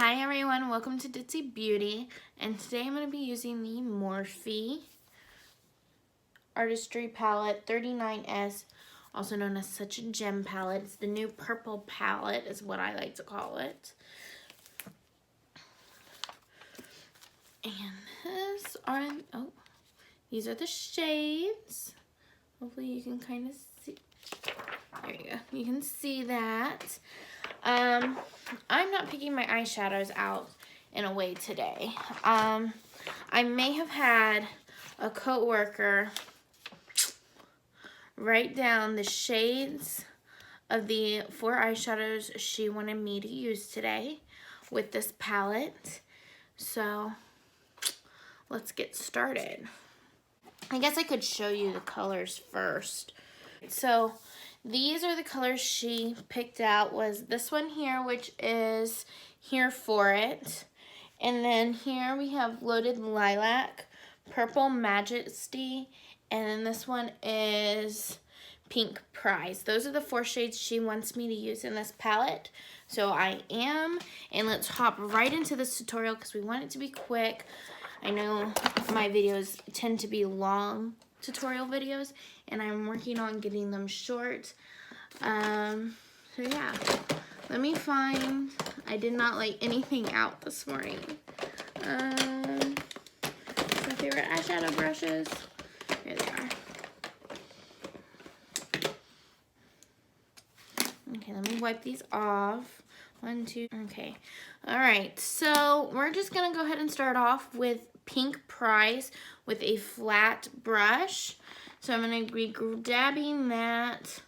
Hi everyone, welcome to Ditzy Beauty, and today I'm going to be using the Morphe Artistry Palette 39S, also known as Such a Gem palette. It's the new purple palette is what I like to call it. And these are the shades. Hopefully you can kind of see. There you go. You can see that. I'm not picking my eyeshadows out in a way today. I may have had a coworker write down the shades of the 4 eyeshadows she wanted me to use today with this palette. So let's get started. I guess I could show you the colors first. So these are the colors she picked out. Was this one here, which is Here For It. And then here we have Loaded Lilac, Purple Majesty, and then this one is Pink Prize. Those are the 4 shades she wants me to use in this palette. So I am, and let's hop right into this tutorial because we want it to be quick. I know my videos tend to be long tutorial videos, and I'm working on getting them short. So yeah, let me find, I did not lay anything out this morning. My favorite eyeshadow brushes, here they are. Okay, let me wipe these off. 1, 2, okay. All right, so we're just gonna go ahead and start off with Pink Prize with a flat brush. So I'm gonna be dabbing that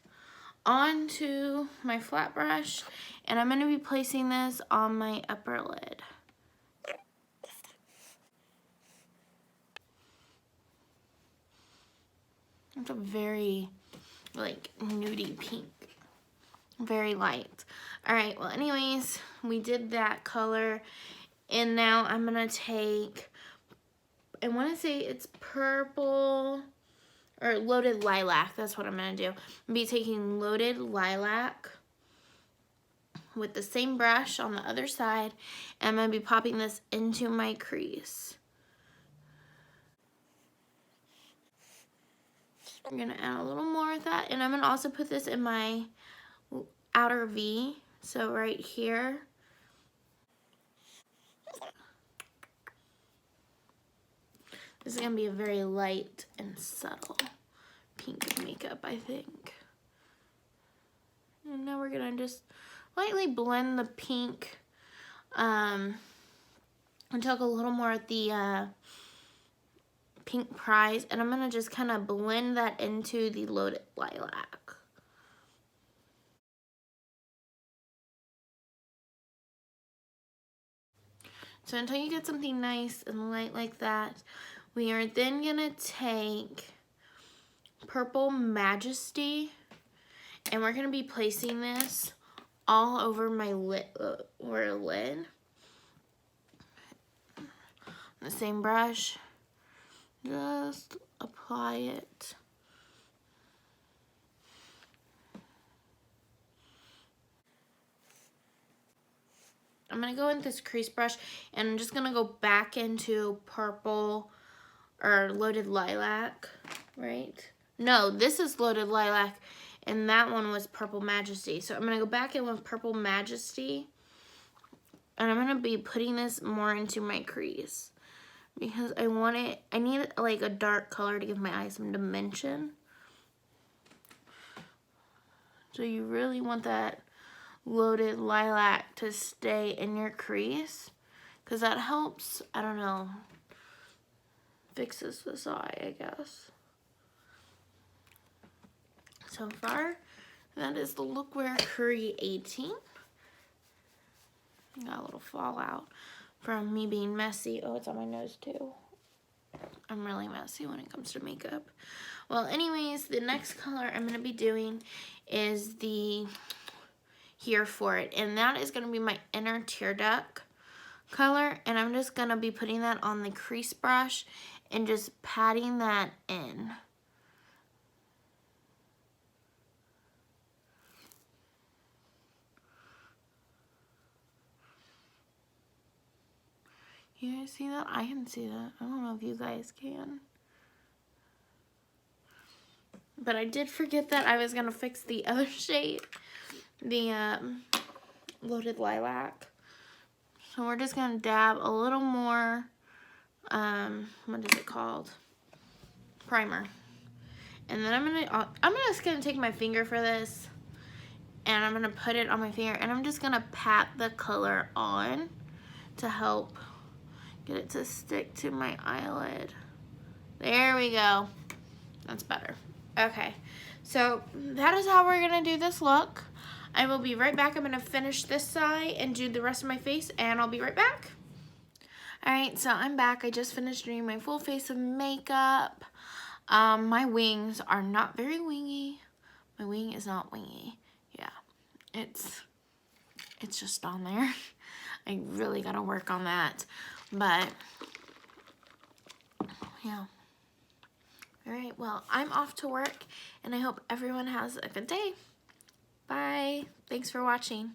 onto my flat brush, and I'm gonna be placing this on my upper lid. It's a very, like, nudie pink. Very light. Alright, well anyways, we did that color, and now I'm gonna take, I want to say it's purple or Loaded Lilac. That's what I'm gonna do. I'm gonna be taking Loaded Lilac with the same brush on the other side, and I'm gonna be popping this into my crease. I'm gonna add a little more of that, and I'm gonna also put this in my outer V, so right here. This is gonna be a very light and subtle pink makeup, I think. And now we're gonna just lightly blend the pink and talk a little more at the Pink Prize, and I'm gonna just kind of blend that into the Loaded Lilac. So until you get something nice and light like that, we are then gonna take Purple Majesty, and we're gonna be placing this all over my lid. The same brush, just apply it. I'm gonna go in this crease brush, and I'm just gonna go back into purple or Loaded Lilac, right? No, this is Loaded Lilac, and that one was Purple Majesty. So I'm gonna go back in with Purple Majesty, and I'm gonna be putting this more into my crease because I need like a dark color to give my eyes some dimension. So you really want that Loaded Lilac to stay in your crease because that helps, I don't know, fixes this eye, I guess. So far, that is the look we're creating. Got a little fallout from me being messy. Oh, it's on my nose too. I'm really messy when it comes to makeup. Well, anyways, the next color I'm going to be doing is the Here For It, and that is going to be my inner tear duct color, and I'm just going to be putting that on the crease brush and just patting that in. You guys see that? I can see that. I don't know if you guys can. But I did forget that I was going to fix the other shade. The Loaded Lilac. So we're just going to dab a little more, what is it called? Primer. And then I'm just going to take my finger for this. And I'm going to put it on my finger. And I'm just going to pat the color on to help get it to stick to my eyelid. There we go. That's better. Okay. So that is how we're going to do this look. I will be right back. I'm going to finish this side and do the rest of my face. And I'll be right back. Alright, so I'm back. I just finished doing my full face of makeup. My wings are not very wingy. My wing is not wingy. Yeah, it's just on there. I really gotta work on that. But, yeah. Alright, well, I'm off to work, and I hope everyone has a good day. Bye. Thanks for watching.